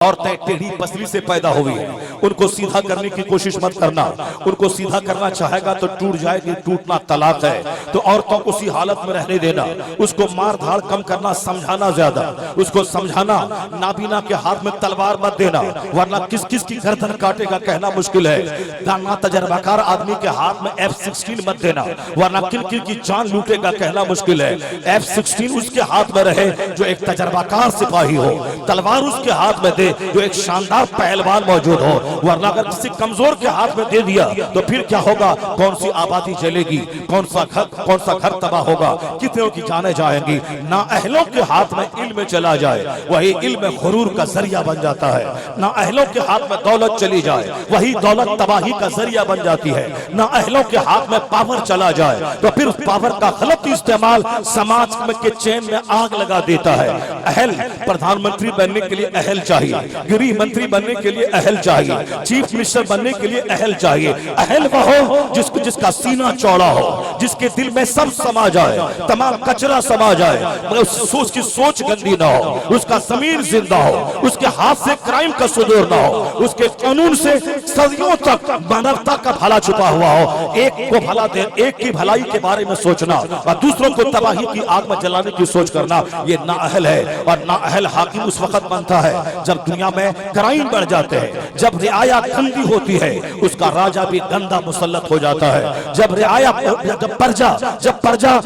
औरतें टेढ़ी पसली से पैदा हुई है, उनको सीधा करने की कोशिश मत करना। उनको सीधा करना चाहेगा तो टूट जाएगी, टूटना तलाक है। तो औरतों को उसी हालत में रहने देना, उसको मार धाड़ कम करना, समझाना ज्यादा, उसको समझाना। नाबीना के हाथ में तलवार मत देना, वरना किस किस की गर्दन काटेगा कहना मुश्किल है। दाना तजर्बाकार आदमी के हाथ में F-16 मत देना, वरना किन किन की जान लूटेगा कहना मुश्किल है। F-16 उसके हाथ में रहे जो एक तजर्बाकार सिपाही हो, तलवार उसके हाथ में दे जो एक शानदार पहलवान मौजूद हो। वरना अगर किसी कमजोर के हाथ में दे दिया तो फिर क्या होगा? कौन सी आबादी जलेगी, कौन सा घर तबाह होगा, कितनों की जाने जाएंगी। ना अहलों के हाथ में इल्म चला जाए, वही इल्म गुरूर का जरिया बन जाता है। ना अहलों के हाथ में दौलत चली जाए, वही दौलत तबाही का जरिया बन जाती है। ना अहलों के हाथ में पावर चला जाए तो फिर उस पावर का गलत इस्तेमाल समाज के चैन में आग लगा देता है। अहल प्रधानमंत्री बनने के लिए अहल चाहिए, गृह मंत्री बनने के लिए अहल चाहिए, चीफ मिनिस्टर बनने के लिए अहल चाहिए। अहल वो हो जिसका सीना चौड़ा हो, जिसके दिल में सब समा जाए, तमाम कचरा समा जाए, मगर सोच की सोच गंदी ना हो, उसका ज़मीर जिंदा हो, उसके हाथ से क्राइम का सुदूर ना हो, उसके कानून से सदियों तक मानवता का भला छुपा हुआ हो। एक को भला दे, एक की भलाई के बारे में सोचना और दूसरों को तबाही की आग में जलाने की सोच करना, ये नाअहल है। और नाअहल हाकिम उस वक्त बनता है जब दुनिया में क्राइम बढ़ जाते हैं, जब रियाया गंदी होती है, उसका राजा भी गंदा मुसल्लत हो जाता है। जब रियाया जब प्रजा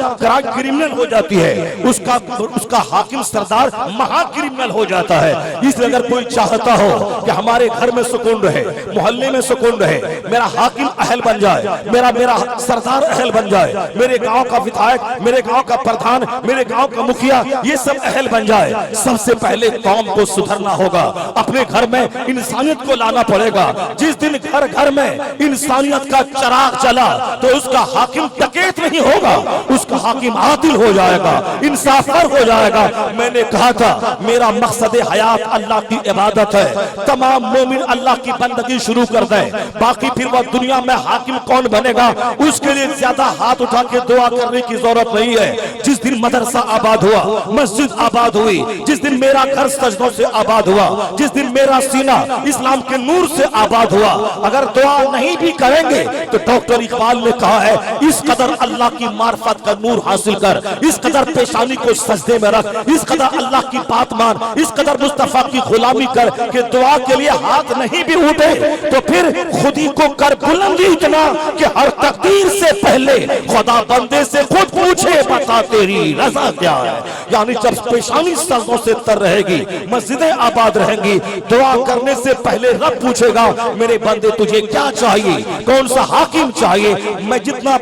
क्रिमिनल हो जाती है, उसका हाकिम सरदार महा क्रिमिनल हो जाता है। इसलिए अगर कोई चाहता हो कि हमारे घर में सुकून रहे, मोहल्ले में सुकून रहे, मेरा हाकिम अहल बन जाए, मेरा सरदार अहल बन जाए, मेरे गांव का विधायक, मेरे गांव का प्रधान, मेरे गांव का मुखिया, ये सब अहल बन जाए, सबसे पहले कौम को सुधरना होगा। अपने घर में इंसानियत को लाना पड़ेगा। जिस दिन घर घर में इंसानियत का चिराग चला तो उसका हाकिम डकैत नहीं होगा, उसका हाकिम आदिल हो जाएगा, इंसाफर हो जाएगा। मैंने कहा था मेरा मकसद हयात अल्लाह की इबादत है। तमाम मोमिन अल्लाह की बंदगी शुरू कर दें, बाकी फिर वह दुनिया में हाकिम कौन बनेगा उसके लिए ज्यादा हाथ उठा के दुआ करने की जरूरत नहीं है। जिस दिन मदरसा आबाद हुआ, मस्जिद आबाद हुई, जिस दिन मेरा घर सजदों से आबाद हुआ, जिस दिन मेरा सीना इस्लाम के नूर से आबाद हुआ, अगर दुआ नहीं भी करेंगे तो डॉक्टर इकबाल ने कहा है इस कदर अल्लाह की मार्फत का नूर हासिल कर, इस कदर पेशानी को सजदे में रख, इस कदर अल्लाह की बात मान, इस कदर मुस्तफा की गुलामी कर कि दुआ के लिए हाथ नहीं भी उठे तो फिर खुदी को कर बुलंदी इतना कि हर तकदीर से पहले खुदा बंदे से खुद पूछे बता तेरी रजा क्या है। यानी जब पेशानी सजदों से तर रहेगी, मस्जिदें आबाद रहेंगी, दुआ करने से पहले रब पूछेगा मेरे बंदे तुझे क्या चाहिए, कौन सा हाकिम चाहिए। मैं जितना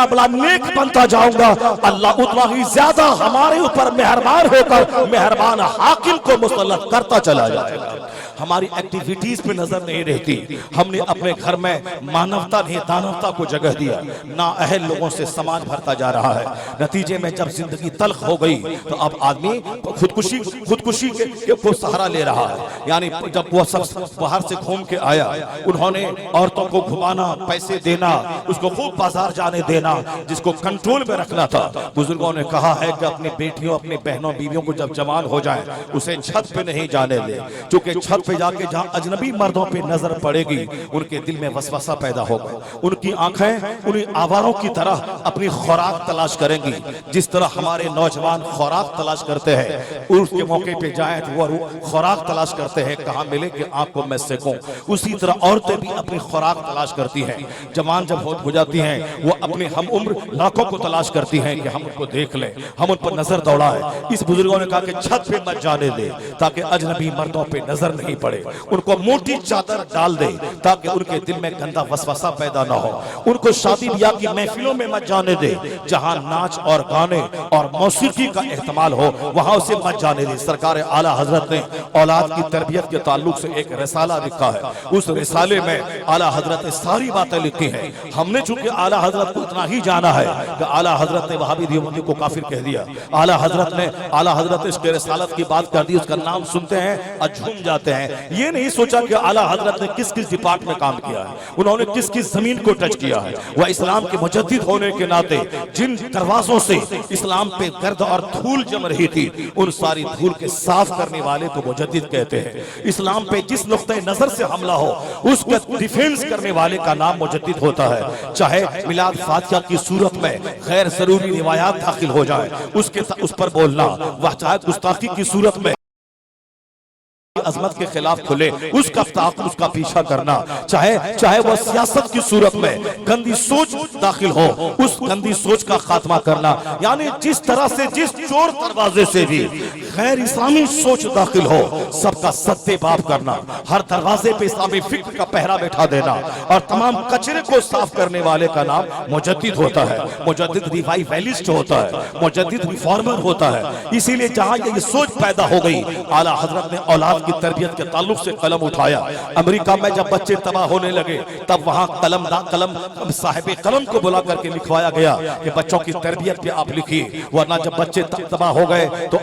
बड़ा नेक बनता जाऊंगा, अल्लाह उतना ही ज्यादा हमारे ऊपर मेहरबान होकर मेहरबान हाकिम को मुसल्लत करता चला जाएगा। हमारी एक्टिविटीज पे नजर नहीं रहती, हमने अपने घर में मानवता नहीं दानवता को जगह दिया, ना अहल लोगों से समाज भरता जा रहा है। नतीजे में जब जिंदगी तल्ख हो गई तो अब आदमी खुदकुशी के सहारा ले रहा है। यानी जब वो सब बाहर से घूम के आया, उन्होंने औरतों को घुमाना, पैसे देना, उसको खूब बाजार जाने देना, जिसको कंट्रोल में रखना था। बुजुर्गों ने कहा है कि अपनी बेटियों, अपनी बहनों, बीवियों को जब जवान हो जाए उसे छत पे नहीं जाने दे, क्योंकि छत पे जाके जहां अजनबी मर्दों पे नजर पड़ेगी उनके दिल में वसवसा पैदा होगा, उनकी आंखें उन्हीं आवारों की तरह अपनी खुराक तलाश करेंगी। जिस तरह हमारे नौजवान खुराक तलाश करते हैं, उसके मौके पे जाए तो वो खुराक तलाश करते हैं कहां मिले कि आंख को मैं सेकूं, उसी तरह औरतें भी अपनी खुराक तलाश करती हैं। जवान जब हो जाती हैं वो अपने हम उम्र लड़कों को तलाश करती हैं कि हम उनको देख लें, हम उन पर नजर दौड़ाएं। इस बुजुर्गों ने कहा कि छत पे मत जाने दे ताकि अजनबी मर्दों पे नजर नहीं पड़े, उनको मोटी चादर डाल दे ताकि उनके दिल में गंदा वसवसा पैदा ना हो, उनको शादी ब्याह की महफिलों में मत जाने दे जहां नाच और गाने और मौसीकी का इस्तेमाल हो, वहां उसे मत जाने दे। सरकार आला हजरत ने औलाद की तरबियत के ताल्लुक से एक रिसाला लिखा है, उस रिसाले में आला हजरत ने सारी बातें लिखी हैं। हमने चूंकि आला हजरत को इतना ही जाना है कि आला हजरत ने वहाबी देवबंदी को काफिर कह दिया, आला हजरत ने इसके रिसालत की बात कर दी, उसका नाम सुनते हैं और झूम जाते हैं। ये नहीं सोचा कि आला हजरत ने किस किस डिपार्ट में काम किया है, उन्होंने किस किस जमीन को टच किया है। वह इस्लाम के मुजद्दिद होने के नाते जिन दरवाजों से इस्लाम पे गर्द और धूल जम रही थी, उन सारी धूल के साफ करने वाले को मुजद्दिद कहते हैं। इस्लाम पे जिस नुक्ते नजर से हमला हो उसका डिफेंस करने वाले का नाम मुजद्दिद होता है। चाहे मिलाद फातिहा की सूरत में गैर जरूरी रिवायात दाखिल हो जाए उस पर बोलना, वह चाहे गुस्ताखी की सूरत में अजमत के खिलाफ खुले उसका पीछा करना, चाहे वह सियासत की सूरत में गंदी सोच दाखिल हो उस गंदी सोच का खात्मा करना। यानी जिस तरह से जिस चोर दरवाजे से भी गैर इस्लामी सोच दाखिल हो सबका सत्तेबाब करना, हर दरवाजे पे इस्लामी फिक्र का पहरा बैठा देना और तमाम कचरे को साफ करने वाले का नाम मुजद्दिद होता है। मुजद्दिद रिवाइवलिस्ट होता है, मुजद्दिद रिफॉर्मर होता है। इसीलिए जहां ये सोच पैदा हो गई, आला हजरत ने औलाद की तरबियत के ताल्लुक से कलम उठाया। अमेरिका में जब बच्चे तबाह होने लगे तब वहां कलम साहिब कलम को बुला करके लिखवाया गया कि बच्चों की तरबियत पे आप लिखिए, वरना जब बच्चे तबाह हो गए तो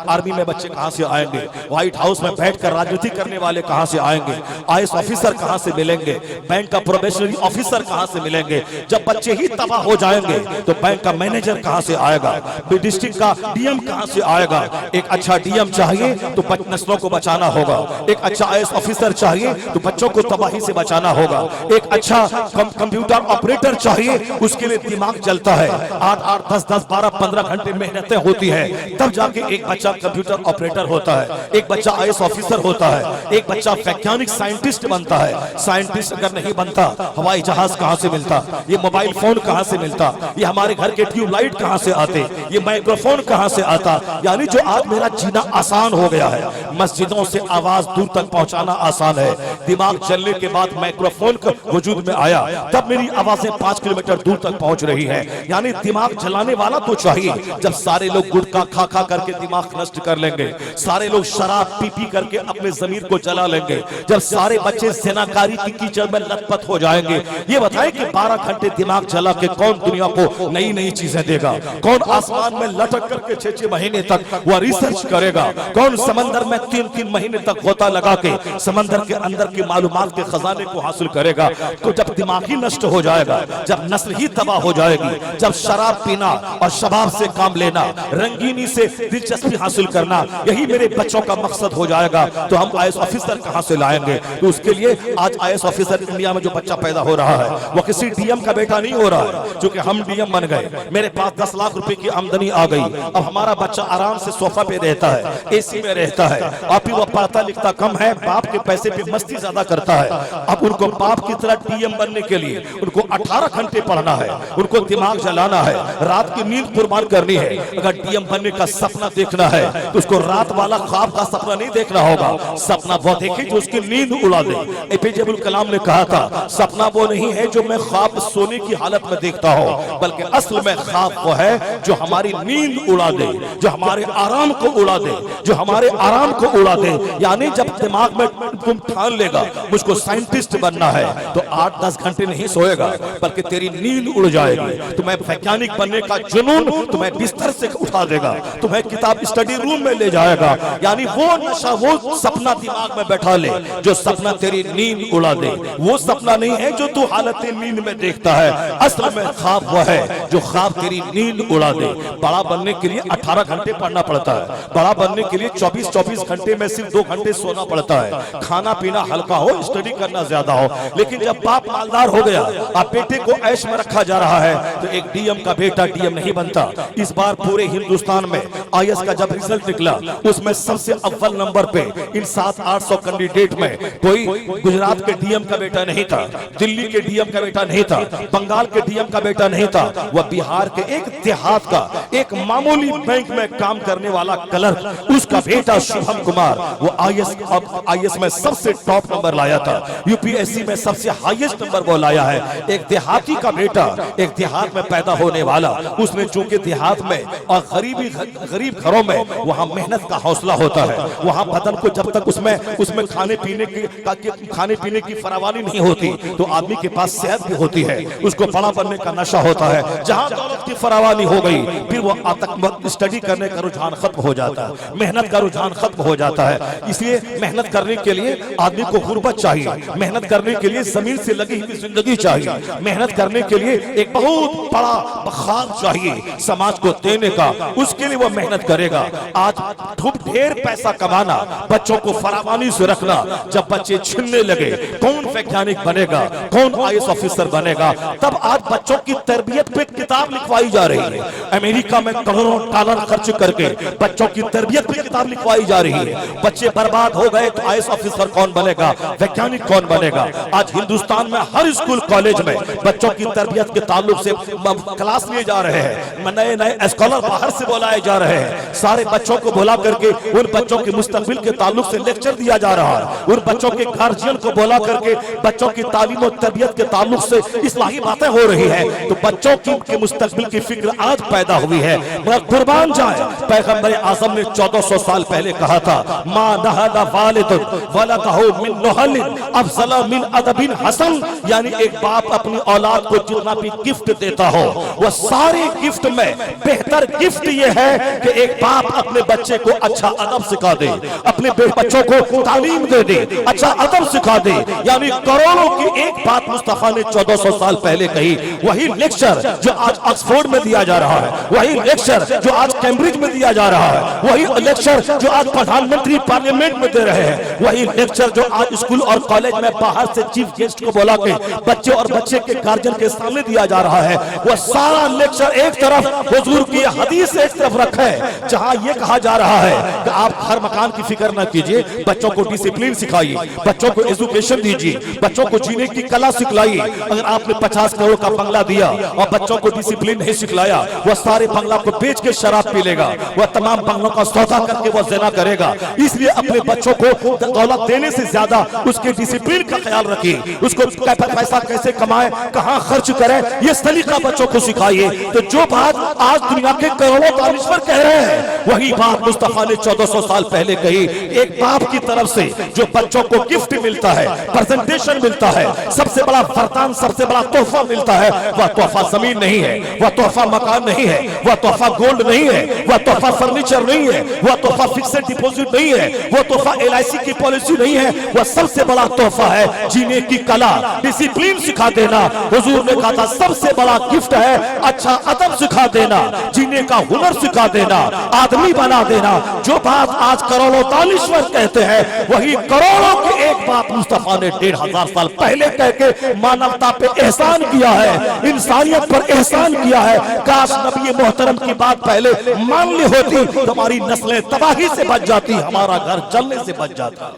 आर्मी में बच्चे कहां से आएंगे, व्हाइट हाउस में बैठकर राजनीति करने वाले कहां से आएंगे, आईएएस ऑफिसर कहां से मिलेंगे, बैंक का प्रोबेशनरी ऑफिसर कहां से मिलेंगे। जब बच्चे ही तबाह हो जाएंगे तो बैंक का मैनेजर कहां से आएगा, डिस्ट्रिक्ट का डीएम कहां से आएगा। एक अच्छा डीएम चाहिए तो नस्लों को बचाना होगा, एक अच्छा आईएएस ऑफिसर चाहिए तो बच्चों को तबाही से बचाना होगा, एक अच्छा कंप्यूटर ऑपरेटर चाहिए उसके लिए दिमाग चलता है, 8-8 10-10 12-15 घंटे मेहनतें होती है तब जाके एक बच्चा कंप्यूटर ऑपरेटर होता है, एक बच्चा आईएएस ऑफिसर होता है, एक बच्चा वैज्ञानिक साइंटिस्ट बनता है। साइंटिस्ट अगर नहीं बनता हवाई जहाज कहां से मिलता, ये मोबाइल फोन कहां से मिलता, ये हमारे घर के ट्यूबलाइट कहां से आते, ये माइक्रोफोन कहां से आता। यानी जो आज मेरा जीना आसान हो गया है, मस्जिदों से आवाज दूर तक पहुंचाना आसान है। दिमाग चलने के बाद माइक्रोफोन का वजूद में आया तब मेरी आवाजें 5 किलोमीटर दूर तक पहुंच रही है। यानी दिमाग चलाने वाला तो चाहिए। जब सारे लोग गुटखा खा करके दिमाग नष्ट कर लेंगे, सारे लोग शराब पी करके अपने जमीर को जला लेंगे, जब सारे बच्चे ज़िनाकारी की कीचड़ में लथपथ हो जाएंगे, ये बताएं कि 12 घंटे दिमाग चला के कौन दुनिया को नई नई चीजें देगा, कौन आसमान में लटक करके 6-6 महीने तक वह रिसर्च करेगा, कौन समंदर में 3-3 महीने तक गोता लगा के समंदर के अंदर की मालूमात के खजाने को हासिल करेगा। तो जब दिमाग ही नष्ट हो जाएगा, जब नस्ल ही तबाह हो जाएगी, जब शराब पीना और शबाब से काम लेना, रंगीनी से दिलचस्पी हासिल करना यही मेरे बच्चों का मकसद हो जाएगा, तो हम आईएएस ऑफिसर कहां से लाएंगे। तो उसके लिए आज आईएएस ऑफिसर इंडिया में जो बच्चा पैदा हो रहा है वो किसी डीएम का बेटा नहीं हो रहा है। क्योंकि हम डीएम बन गए, मेरे पास 10 लाख रुपए की आमदनी आ गई, अब हमारा बच्चा आराम से सोफा पे रहता है, एसी में रहता है, आप ही वो पढ़ता लिखता कम है, बाप के पैसे पे मस्ती ज्यादा करता है। अब उनको बाप की तरह डीएम बनने के लिए उनको 18 घंटे पढ़ना है, उनको दिमाग जलाना है, रात की नींद कुर्बान करनी है। अगर डीएम बनने का सपना देखना है तो उसको रात वाला ख्वाब का सपना नहीं देखना होगा, सपना वो देखे जो उसकी नींद उड़ा दे। एपीजे अब्दुल कलाम ने कहा था, सपना वो नहीं है जो मैं ख्वाब सोने की हालत में देखता हूं, बल्कि असल में ख्वाब वो है जो हमारी नींद उड़ा दे, जो हमारे आराम को उड़ा दे, जो हमारे आराम को उड़ा दे। यानी जब दिमाग में तुम ठान लेगा मुझको साइंटिस्ट बनना है तो 8-10 घंटे नहीं सोएगा, बल्कि तेरी नींद उड़ जाएगी। तुम्हें वैज्ञानिक बनने का जुनून तुम्हें बिस्तर से उठा देगा, तुम्हें किताब स्टडी रूम में ले जाएगा। यानी वो नशा, वो सपना दिमाग में बैठा ले जो सपना तेरी नींद उड़ा दे। वो सपना नहीं है जो तू हालत नींद में देखता है, असल में ख्वाब वो है जो ख्वाब तेरी नींद उड़ा दे। बड़ा बनने के लिए 18 घंटे पढ़ना पड़ता है, बड़ा बनने के लिए 24-24 घंटे में सिर्फ 2 घंटे सोना पड़ता है, खाना पीना हल्का हो, स्टडी करना ज्यादा हो। लेकिन जब बाप मालदार हो गया, अब बेटे को ऐश में रखा जा रहा है, तो एक डीएम का बेटा डीएम नहीं बनता। इस बार पूरे हिंदुस्तान में आईएएस का जब रिजल्ट निकला उसमें सबसे अव्वल नंबर पे इन 700-800 कैंडिडेट में कोई गुजरात के डीएम का बेटा नहीं था, दिल्ली के डीएम का बेटा नहीं था, बंगाल के डीएम का बेटा नहीं था। वह बिहार के एक देहात का एक मामूली बैंक में काम करने वाला क्लर्क, उसका बेटा शुभम कुमार, वो आईएएस में सबसे टॉप नंबर लाया था, यूपीएससी में सबसे हाईएस्ट नंबर वो लाया है। एक देहाती का बेटा, एक देहात में पैदा होने वाला, उसने चूंकि देहात में और गरीब घरों में वहां मेहनत का हौसला होता है, वहां बदन को जब तक उसमें खाने पीने की फरावानी नहीं होती तो आदमी के पास सेहत भी होती है, उसको बड़ा बनने का नशा होता है। जहां दौलत की फरावानी हो गई फिर वो स्टडी करने का रुझान खत्म हो जाता है, मेहनत का रुझान खत्म हो जाता है। इसलिए मेहनत करने के लिए आदमी को गुर्बत चाहिए, मेहनत करने के लिए जमीन से लगी हुई जिंदगी चाहिए, मेहनत करने के लिए एक बहुत बड़ा बखार चाहिए समाज को देने का, उसके लिए वो मेहनत करेगा। आज खूब ढेर पैसा कमाना, बच्चों को फरावानी से रखना, जब बच्चे छिनने लगे कौन वैज्ञानिक बनेगा, कौन आईएएस ऑफिसर बनेगा, तब आज बच्चों की तरबियत पे किताब लिखवाई जा रही है। अमेरिका में करोड़ों डॉलर खर्च करके बच्चों की तरबियत पे किताब लिखवाई जा रही है। बच्चे बर्बाद हो गए तो आईएएस ऑफिसर कौन बनेगा, वैज्ञानिक कौन बनेगा। आज हिंदुस्तान में हर स्कूल कॉलेज में बच्चों की तरबियत के ताल्लुक से क्लास लिए जा रहे हैं, नए नए स्कॉलर बाहर से बुलाए जा रहे हैं, सारे बच्चों को बुला करके उन बच्चों के मुस्तकबिल के ताल्लुक से लेक्चर दिया जा रहा है, उन बच्चों के गार्जियन को बुला करके बच्चों की तालीम और तरबियत के ताल्लुक से इस्लाही बातें हो रही है। तो बच्चों की मुस्तकबिल की फिक्र आज पैदा हुई है, मगर कुर्बान जाए पैगंबर आज़म ने 1400 साल पहले कहा था, मा नहदा वालिदुन वलदहु मिन नहलिन अफज़ल मिन अदबिन हसन, यानी एक बाप अपनी औलाद को जितना भी गिफ्ट देता हो, वह सारे गिफ्ट में बेहतर गिफ्ट यह है कि एक बाप अपने बच्चे को अच्छा अदब सिखा दे, अपने बच्चों को तालीम दे दे, अच्छा अदब सिखा दे। यानी करोड़ों की एक बात मुस्तफा ने 1400 साल पहले कही, वही लेक्चर जो आज ऑक्सफोर्ड में दिया जा रहा है, वही लेक्चर जो आज कैम्ब्रिज में दिया जा रहा है, वही लेक्चर जो आज प्रधानमंत्री पार्लियामेंट में दे रहे हैं, वही लेक्चर जो आज स्कूल और कॉलेज में बाहर से चीफ गेस्ट को बुला के बच्चे और बच्चे के गार्जियन के सामने दिया जा रहा है। वह सारा लेक्चर एक तरफ हुजूर की हदीस एक तरफ रखा है, जहां यह कहा जा रहा है कि आप हर मकान की फिक्र न कीजिए, बच्चों को डिसिप्लिन सिखाइए, बच्चों को एजुकेशन दीजिए, बच्चों को जीने की कला सिखलाइए। अगर आपने 50 करोड़ का बंगला दिया और बच्चों को डिसिप्लिन नहीं सिखलाया, वह सारे बंगला को बेच के शराब पी लेगा, वह तमाम बंगलों का सौदा करके वह ज़िना करेगा। इसलिए अपने बच्चों को दौलत देने से ज्यादा उसके डिसिप्लिन का ख्याल रखिए, उसको पैसा कैसे कमाए, कहां खर्च करें, यह सलीका बच्चों को सिखाइए। तो जो बात आज दुनिया के करोड़ों दानिश्वर कह रहे हैं, वही बात मुस्तफा ने 1400 साल पहले कही। एक बाप की तरफ से जो बच्चों को गिफ्ट मिलता है, प्रेजेंटेशन मिलता है, सबसे बड़ा वरदान, सबसे बड़ा तोहफा मिलता है, वह तोहफा जमीन नहीं है, वह तोहफा मकान नहीं है, वह तोहफा गोल्ड नहीं है, वह तोहफा फर्नीचर नहीं है, वह तोहफा फिक्स्ड डिपॉजिट नहीं है, वह तोहफा LIC की पॉलिसी नहीं है, वह सबसे बड़ा तोहफा है जीने की कला, डिसिप्लिन सिखा देना। हुजूर ने कहा था सबसे बड़ा गिफ्ट है अच्छा अदब सिखा देना, जीने का हुनर सिखा देना, आदमी बना देना। जो बात आज करोड़ों दानिश्वर कहते हैं, वही करोड़ों की एक बात मुस्तफा ने 1500 साल पहले कह के मानवता पे एहसान किया है, इंसानियत पर एहसान किया है। काश नबी मोहतरम की बात पहले मान ली होती तो हमारी नस्लें तबाही से बच जाती, हमारा घर जलने से बच जाता,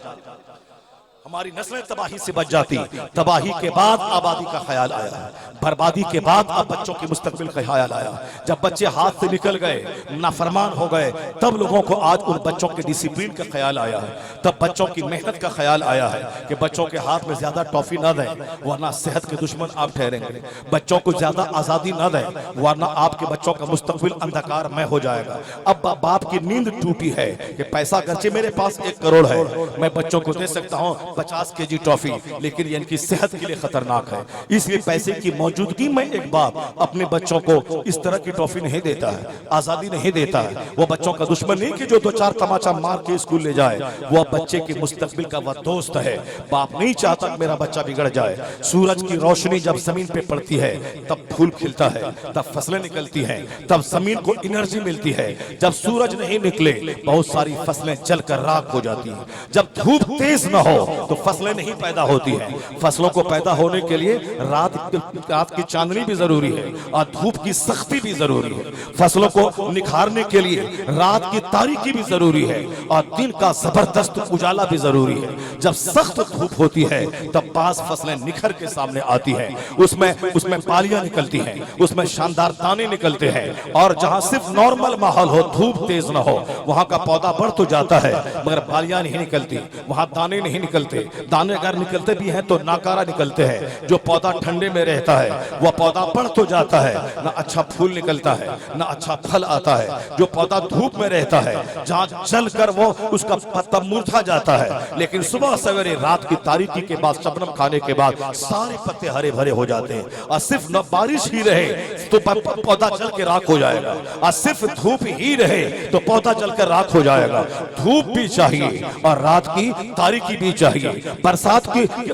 हमारी नस्लें तबाही से बच जाती। तबाही के बाद आबादी का ख्याल आया, बर्बादी के बाद अब बच्चों के मुस्तकबिल का ख्याल आया। जब बच्चे हाथ से निकल गए, नाफरमान हो गए, तब लोगों को आज उन बच्चों के डिसिप्लिन का ख्याल आया है, तब बच्चों की मेहनत का ख्याल आया है कि बच्चों के हाथ में ज्यादा टॉफी न दें वरना सेहत के दुश्मन आप ठहरेंगे, बच्चों को ज्यादा आजादी न दें वरना आपके बच्चों का मुस्तकबिल अंधकार में हो जाएगा। अब बाप की नींद टूटी है कि पैसा गर्चे मेरे पास 1 करोड़ है, मैं बच्चों को दे सकता हूँ 50 केजी टॉफी, लेकिन ये इनकी सेहत के लिए खतरनाक है। इसलिए पैसे की मौजूदगी में एक बाप अपने बच्चों को इस तरह की टॉफी नहीं देता है, आजादी नहीं देता है। वो बच्चों का दुश्मन नहीं कि जो 2-4 तमाचा मार के स्कूल ले जाए, वो बच्चे के मुस्तकबिल का वह दोस्त है। बाप नहीं चाहता कि मेरा बच्चा बिगड़ जाए। सूरज की रोशनी जब जमीन पे पड़ती है तब फूल खिलता है, तब फसलें निकलती हैं, तब जमीन को एनर्जी मिलती है। जब सूरज नहीं निकले बहुत सारी फसलें जलकर राख हो जाती हैं। जब धूप तेज न हो तो फसलें नहीं पैदा होती है। फसलों को पैदा होने के लिए रात की चांदनी भी जरूरी है और धूप की सख्ती भी जरूरी है। फसलों को निखारने के लिए रात की तारीकी भी जरूरी है और दिन का जबरदस्त उजाला भी जरूरी है। जब सख्त धूप होती है तब पास फसलें निखर के सामने आती है, उसमें पालियां निकलती हैं, उसमें शानदार दाने निकलते हैं। और जहां सिर्फ नॉर्मल माहौल हो, धूप तेज न हो, वहां का पौधा बढ़ तो जाता है मगर पालियां नहीं निकलती, वहां दाने नहीं निकलते, के दाने अगर निकलते भी हैं तो नाकारा निकलते हैं। जो पौधा ठंडे में रहता है वह पौधा बढ़ तो जाता है, ना अच्छा फूल निकलता है ना अच्छा फल आता है। जो पौधा धूप में रहता है जहाँ जल कर वो उसका पत्ता मुरझा जाता है, लेकिन सुबह सवेरे रात की तारीकी के बाद शबनम खाने के बाद सारे पत्ते हरे भरे हो जाते हैं। और सिर्फ न बारिश ही रहे तो पौधा जल के राख हो जाएगा, और सिर्फ धूप ही रहे तो पौधा जल कर राख हो जाएगा। धूप भी चाहिए और रात की तारीकी भी चाहिए, बरसात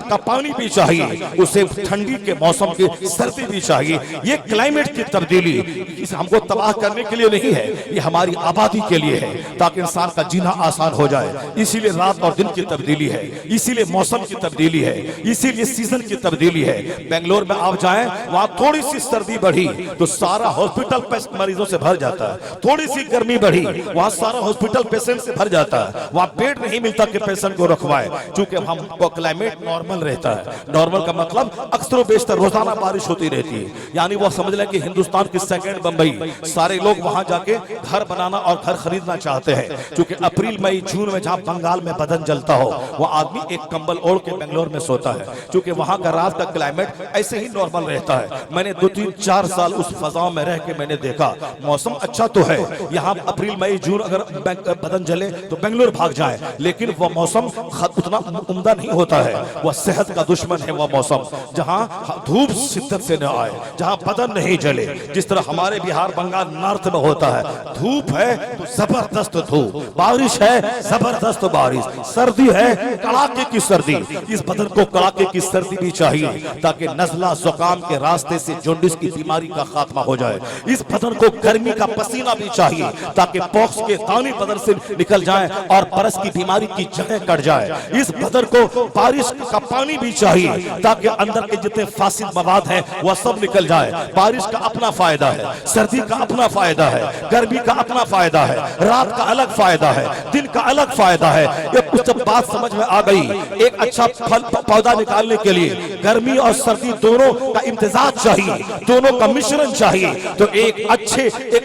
का पानी भी चाहिए, उसे ठंडी के मौसम की सर्दी भी चाहिए। ये क्लाइमेट की तब्दीली हमको तबाह करने के लिए नहीं है, ये हमारी आबादी के लिए है, ताकि इंसान का जीना आसान हो जाए। इसीलिए रात और दिन की तब्दीली है, इसीलिए मौसम की तब्दीली है, इसीलिए सीजन की तब्दीली है। बेंगलोर में आप जाएं, वहां थोड़ी सी सर्दी बढ़ी तो सारा हॉस्पिटल मरीजों से भर जाता है। थोड़ी सी गर्मी बढ़ी वहां सारा हॉस्पिटल पेशेंट से भर जाता है। वहां बेड नहीं मिलता कि पेशेंट को रखवाए, क्योंकि हमको क्लाइमेट नॉर्मल रहता है। नॉर्मल का मतलब अक्सर बेशतर रोजाना बारिश होती रहती है। यानी वो समझ लें कि हिंदुस्तान की सेकंड बंबई। सारे लोग वहां जाके घर बनाना और घर खरीदना चाहते हैं, क्योंकि अप्रैल मई जून में जहां बंगाल में बदन जलता हो वह आदमी एक कंबल ओढ़ के बेंगलोर में सोता है, क्योंकि वहां का रात का क्लाइमेट ऐसे ही नॉर्मल रहता है। मैंने 2-3-4 साल उस फजाओं में रह के मैंने देखा, मौसम अच्छा तो है। यहाँ अप्रैल मई जून अगर बदन जले तो बेंगलोर भाग जाए, लेकिन वह मौसम उतना उम्दा नहीं होता है। वह सेहत का दुश्मन है वह मौसम, जहाँ धूप शिद्दत से न आए, जहाँ बदन नहीं जले। जिस तरह हमारे बिहार बंगाल नॉर्थ में होता है, धूप है तो जबरदस्त धूप, बारिश है जबरदस्त बारिश, सर्दी है कड़ाके की सर्दी। इस बदन को कड़ाके की सर्दी भी चाहिए ताकि नजला जुकाम के रास्ते से जॉन्डिस की बीमारी का खात्मा हो जाए। इस बदन को गर्मी का पसीना भी चाहिए ताकि पॉक्स के दाने बदन से निकल जाएं और परस की बीमारी की जगह कट जाए। इस बदन को बारिश का पानी भी चाहिए ताकि अंदर के जितने फासिद मवाद हैं वह सब निकल जाए। बारिश का अपना फायदा है, सर्दी का अपना फायदा है, गर्मी का अपना फायदा है, रात का अलग फायदा है, दिन का अलग फायदा है। जब बात समझ में आ गई, एक अच्छा फल पौधा निकालने के लिए गर्मी और सर्दी दोनों का इम्तिजाज चाहिए, दोनों का मिश्रण चाहिए। तो एक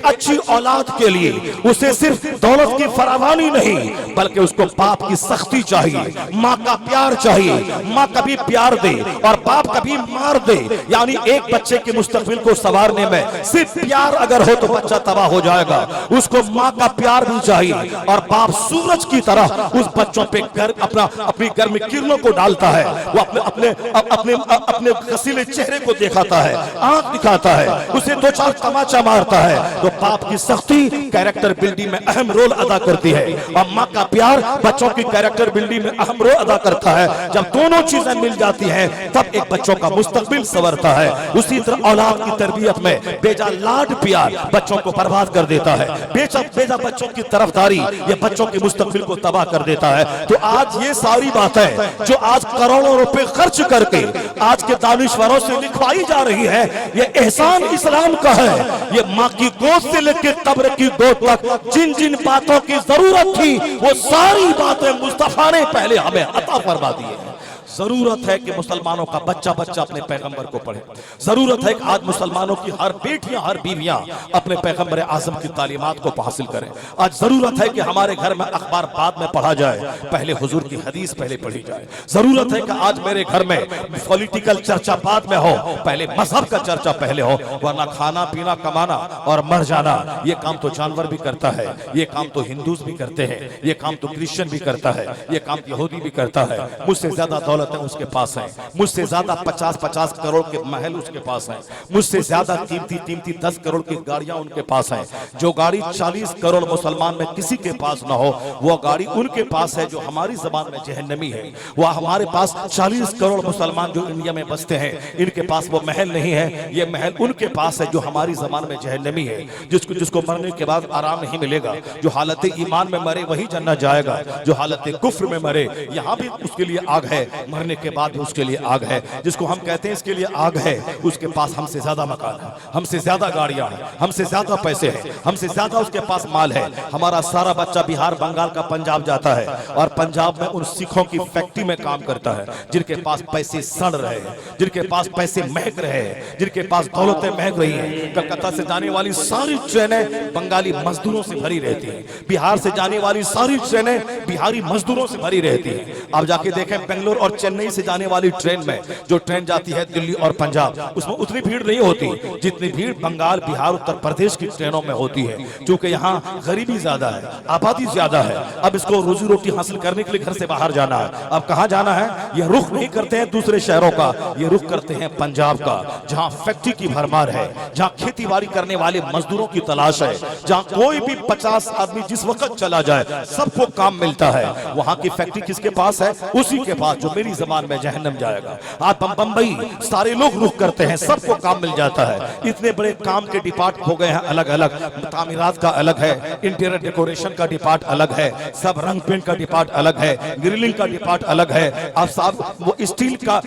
अच्छी औलाद के लिए उसे सिर्फ दौलत की फरावानी नहीं बल्कि उसको बाप की सख्ती चाहिए, माँ का प्यार चाहिए। माँ कभी प्यार दे और बाप कभी मार दे। यानी एक बच्चे के मुस्तकबिल को संवारने में सिर्फ प्यार अगर हो तो बच्चा तबाह हो जाएगा। उसको माँ का प्यार भी चाहिए और बाप सूरज की तरह उस बच्चों पे अपनी गर्म किरणों को डालता है। वो अपने हसीले चेहरे को दिखाता है, आंख दिखाता है, उसे 2-4 तमाचा मारता है। तो बाप की सख्ती कैरेक्टर बिल्डिंग में अहम रोल अदा करती है और माँ का प्यार बच्चों की कैरेक्टर बिल्डिंग में अहम रोल अदा करता है। जब दोनों चीजें मिल जाती हैं तब एक बच्चों का मुस्तकबिल संवरता है। उसी तरह औलाद की तरबियत में बेजा लाड प्यार बच्चों को बर्बाद कर देता है। बेजा बच्चों की तरफदारी ये बच्चों के मुस्तकबिल को तबाह कर देता है। तो आज ये सारी बातें जो आज करोड़ों रुपए खर्च करके आज के दानिश्वरों से लिखवाई जा रही है, ये एहसान इस्लाम का है। ये माँ की गोद से लेकर कब्र की गोद तक जिन जिन बातों की जरूरत थी वो सारी बातें मुस्तफा ने पहले हमें अता फरमा दी है। जरूरत है कि मुसलमानों का बच्चा अपने पैगंबर को पढ़े। जरूरत है कि आज मुसलमानों की हर बेटियां हर बीवियां अपने पैगंबर आजम की तालीमात को हासिल करें। आज जरूरत है कि हमारे घर में अखबार बाद में पढ़ा जाए, पहले हुजूर की हदीस पहले पढ़ी जाए। जरूरत है कि आज मेरे घर में पॉलिटिकल चर्चा बाद में हो, पहले मजहब का चर्चा पहले हो, वरना खाना पीना कमाना और मर जाना ये काम तो जानवर भी करता है, ये काम तो हिंदूज भी करते हैं, ये काम तो क्रिश्चियन भी करता है, ये काम यहूदी भी करता है। मुझसे ज्यादा दौलत उसके पास है, मुझसे ज्यादा 50-50 करोड़ के महल उसके पास है, मुझसे ज्यादा कीमती 10 करोड़ की गाड़ियां उनके पास है। जो गाड़ी 40 करोड़ मुसलमान में किसी के पास ना हो वो गाड़ी उनके पास है। जो हमारी जबान में जहन्नमी है वह हमारे पास 40 करोड़ मुसलमान जो इंडिया में बसते हैं इनके पास वो महल नहीं है, ये महल उनके पास है जो हमारी जबान में जहन्नमी है। जिसको मरने के बाद आराम नहीं मिलेगा। जो हालत ईमान में मरे वही जन्नत जाएगा, जो हालत कुफ्र में मरे यहाँ भी उसके लिए आग है। मरने के बाद भी उसके लिए आग है। जिसको हम कहते हैं इसके लिए आग है, उसके पास हमसे ज्यादा मकान है, हमसे ज्यादा गाड़ियां हैं, हमसे ज्यादा पैसे हैं, हमसे ज्यादा उसके पास माल है। हमारा सारा बच्चा बिहार, बंगाल का पंजाब जाता है और पंजाब में उन सिखों की फैक्ट्री में काम करता है जिनके पास पैसे सड़ रहे हैं, जिनके पास पैसे महक रहे हैं, जिनके पास दौलतें महक रही हैं। कलकत्ता से जाने वाली सारी ट्रेनें बंगाली मजदूरों से भरी रहती हैं, बिहार से जाने वाली सारी ट्रेनें बिहारी मजदूरों से भरी रहती हैं। आप जाके देखें बेंगलोर और चेन्नई से जाने वाली ट्रेन में, जो ट्रेन जाती है दिल्ली और पंजाब, उसमें उतनी भीड़ नहीं होती जितनी भीड़ बंगाल, बिहार, उत्तर प्रदेश की ट्रेनों में होती है, क्योंकि यहाँ गरीबी ज्यादा है, आबादी ज्यादा है। अब इसको रोजी रोटी हासिल करने के लिए घर से बाहर जाना है। अब कहाँ जाना है? ये रुख नहीं करते हैं दूसरे शहरों का, ये रुख करते हैं पंजाब का, जहाँ फैक्ट्री की भरमार है, जहाँ खेती बाड़ी करने वाले मजदूरों की तलाश है, जहाँ कोई भी 50 आदमी जिस वक्त चला जाए सबको काम मिलता है। वहाँ की फैक्ट्री किसके पास है? उसी के पास जो मेरी जबान में जहन्नम जाएगा। आज बम्बई सारे लोग रुख करते हैं, सबको काम मिल जाता है। इतने बड़े काम के डिपार्ट हो गए हैं अलग अलग, तामीरात का अलग है, इंटीरियर डेकोरेशन का डिपार्ट अलग है, सब रंग पेंट का डिपार्ट अलग है, ग्रिलिंग का डिपार्ट अलग है, अब साहब वो स्टील का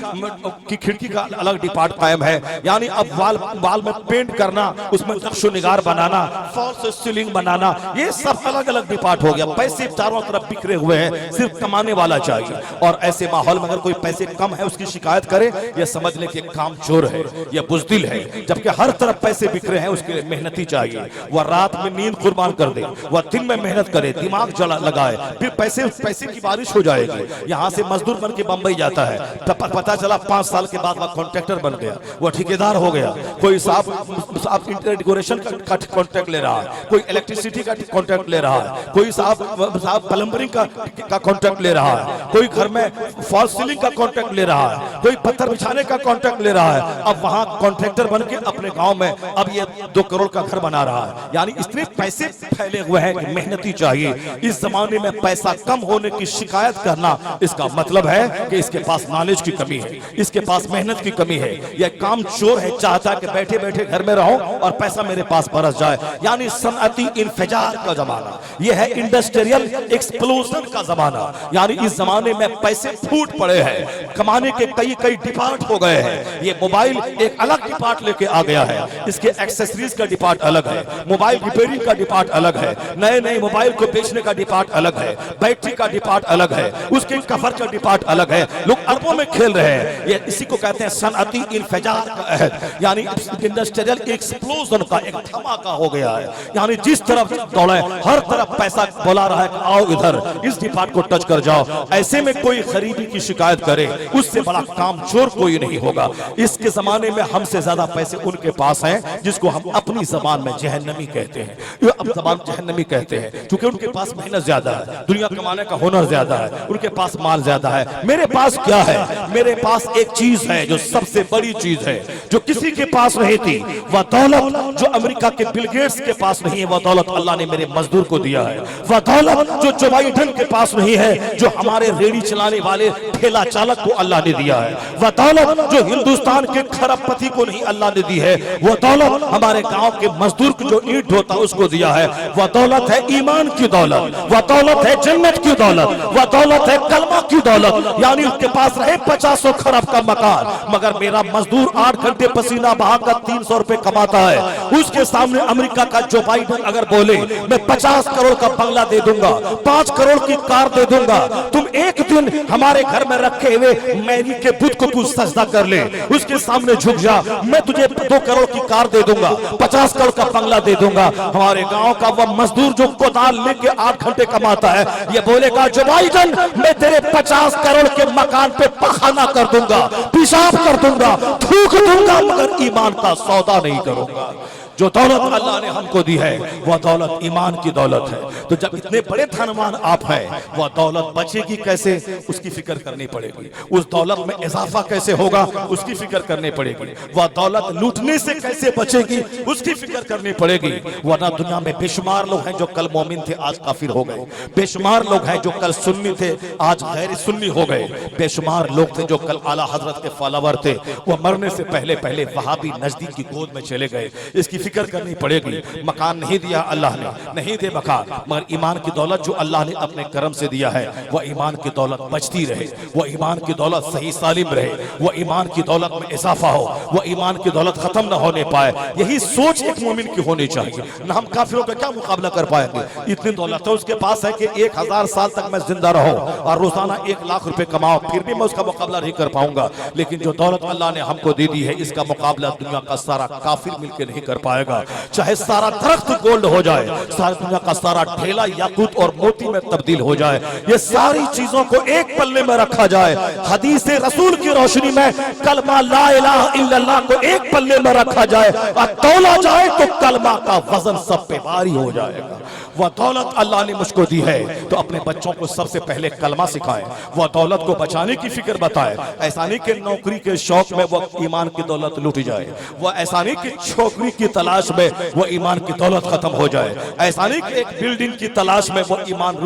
की खिड़की का अलग डिपार्ट कायम है। यानी अब वाल में पेंट करना, उसमें नक्शो-निगार बनाना, फॉल्स सीलिंग बनाना, ये सब अलग अलग डिपार्ट हो गया। पैसे चारों तरफ बिखरे हुए हैं, सिर्फ कमाने वाला चाहिए। और ऐसे माहौल में अगर कोई पैसे कम है उसकी शिकायत करे, यह समझ ले कि काम चोर है, यह बुज़दिल है। जबकि हर तरफ पैसे बिखरे हैं, उसके लिए मेहनती चाहिए। वह रात में नींद कुर्बान कर दे, वह दिन में मेहनत करे, दिमाग जला लगाए, फिर पैसे की बारिश हो जाएगी। यहाँ से मजदूर बन के बंबई जाता है, तब पता चला 5 साल के बाद वह कॉन्ट्रैक्टर बन गया, वह ठेकेदार हो गया। कोई साहब इंटीरियर डेकोरेशन का कॉन्ट्रैक्ट ले रहा है, कोई इलेक्ट्रिसिटी का कॉन्ट्रैक्ट ले रहा है, कोई साहब प्लम्बरिंग का कॉन्ट्रैक्ट ले रहा है, कोई घर में फॉल सीलिंग का कॉन्ट्रैक्ट ले रहा है, कोई पत्थर बिछाने का कॉन्ट्रैक्ट ले रहा है। अब वहां कॉन्ट्रैक्टर बन के अपने गांव में अब ये 2 करोड़ का घर बना रहा है। यानी इतने पैसे फैले हुए हैं कि मेहनती चाहिए। इस जमाने में पैसा कम होने की शिकायत करना, इसका मतलब है कि इसके पास नॉलेज की कमी है, इसके पास मेहनत की कमी है। यह काम चोर है, चाहता है कि बैठे बैठे घर में रहो और पैसा मेरे पास बरस जाए। यानी सनअती इंफिजार का जमाना, यह है इंडस्ट्रियल एक्सप्लोजन का जमाना। यानी इस जमाने में पैसे फूट पड़े हैं, कमाने के कई कई डिपार्ट हो गए हैं। ये मोबाइल एक अलग डिपार्ट लेके आ गया है, इसके एक्सेसरीज का डिपार्ट अलग है, मोबाइल रिपेयरिंग का डिपार्ट अलग है, नए नए मोबाइल को बेचने का डिपार्ट अलग है, बैटरी का डिपार्ट अलग है, उसके कवर का डिपार्ट अलग है। लोग अरबों में खेल रहे हैं। ये इसी को कहते हैं सनअती इंफिजार का अहद, यानी इंडस्ट्रियल एक्सप्लोजन का एक धमाका हो गया है। यानी जिस तरफ दौड़े हर तरफ पैसा बोला रहा है कि आओ इधर इस डिपार्ट को टच कर जाओ। ऐसे में कोई गरीबी की शिकायत करे, उससे बड़ा काम चोर कोई नहीं होगा। इसके जमाने में हमसे ज्यादा पैसे उनके पास हैं, जिसको हम अपनी जबान में जहन्नमी कहते हैं। अब जबान जहन्नमी कहते हैं क्योंकि उनके पास मेहनत ज्यादा है, दुनिया कमाने का हुनर ज्यादा है, उनके पास माल ज्यादा है। मेरे पास क्या है? मेरे पास एक चीज है जो सबसे बड़ी चीज है, जो किसी के पास नहीं थी। वह दौलत जो अमेरिका के बिल गेट्स के पास नहीं है, वह दौलत अल्लाह ने मेरे मजदूर को दिया है। वह दौलत जो जो बाइडन के पास नहीं है, जो हमारे रेडी चलाने वाले ठेला चालक को अल्लाह ने दिया है। वह दौलत जो हिंदुस्तान के खरबपति को नहीं अल्लाह ने दी है, वह दौलत हमारे गांव के मजदूर को जो ईंट ढोता उसको दिया है। वह दौलत है ईमान की दौलत, वह दौलत है जन्नत की दौलत, वह दौलत है कलमा की दौलत। यानी उसके पास रहे 50 खरब का मकान, मगर मेरा मजदूर 8 घंटे पसीना बहाकर 300 रुपए कमाता है। उसके सामने अमेरिका का जो बाइडन अगर बोले मैं 50 करोड़ का बंगला दे दूंगा, 5 करोड़ की कार दे दूंगा, तुम एक दिन हमारे घर में रखे हुए मैरी के बुत को तू सजदा कर ले, उसके सामने झुक जा, मैं तुझे 2 करोड़ की कार दे दूंगा, 50 करोड़ का बंगला दे दूंगा। हमारे गांव का वह मजदूर जो कोदाल लेके 8 घंटे कमाता है, ये बोलेगा जो बाइडन मैं तेरे 50 करोड़ के मकान पे पखाना कर दूंगा, पेशाब कर दूंगा, थूक दूंगा, मगर ईमान का सौदा नहीं करूंगा। जो दौलत अल्लाह ने हमको दी है वह दौलत ईमान की दौलत है। तो जब इतने बड़े धनवान आप हैं, वह दौलत बचेगी कैसे उसकी फिक्र करनी पड़ेगी, उस दौलत में इजाफा कैसे होगा उसकी फिक्र करनी पड़ेगी, वह दौलत लूटने से कैसे बचेगी उसकी फिक्र करनी पड़ेगी। वरना दुनिया में बेशुमार लोग हैं जो कल मोमिन थे आज काफिर हो गए, बेशुमार लोग हैं जो कल सुन्नी थे आज गैर सुन्नी हो गए, बेशुमार लोग थे जो कल आला हजरत के फॉलोवर थे, वह मरने से पहले पहले वहाबी नजदीक की गोद में चले गए। इसकी फिक्र करनी पड़ेगी। मकान नहीं दिया अल्लाह ने, नहीं दे मकान, मगर ईमान की दौलत जो अल्लाह ने अपने करम से दिया है वह ईमान की दौलत बचती रहे, वह ईमान की दौलत सही सालिम रहे, वह ईमान की दौलत में इजाफा हो, वह ईमान की दौलत खत्म न होने पाए। यही सोच एक मोमिन की होनी चाहिए। ना हम काफिरों का क्या मुकाबला कर पाएंगे? इतनी दौलत है उसके पास है कि 1000 साल तक मैं जिंदा रहूं और रोजाना 1 लाख रुपए कमाऊं, फिर भी मैं उसका मुकाबला नहीं कर पाऊंगा। लेकिन जो दौलत अल्लाह ने हमको दे दी है, इसका मुकाबला दुनिया का सारा काफिर मिलकर नहीं कर पाएगा। चाहे सारा दरख्त गोल्ड हो जाए, सारी दुनिया का सारा ढेला याकूत और मोती में तब्दील हो जाए, ये सारी चीजों को एक पल्ले में रखा जाए, हदीस रसूल की रोशनी में कलमा ला इलाहा इल्लल्लाह को एक पल्ले में रखा जाए और तौला जाए तो कलमा का वजन सब पे भारी हो जाएगा। वह दौलत अल्लाह ने मुझको दी है तो अपने बच्चों को सबसे पहले कलमा सिखाएं, वह दौलत को बचाने की फिक्र बताए। ऐसा नहीं कि नौकरी के शौक में वह ईमान की दौलत लूट जाए, वह ऐसा नहीं कि छोकरी की तलाश में वह ईमान की दौलत खत्म हो जाए, ऐसा नहीं कि एक बिल्डिंग की तलाश में वह ईमान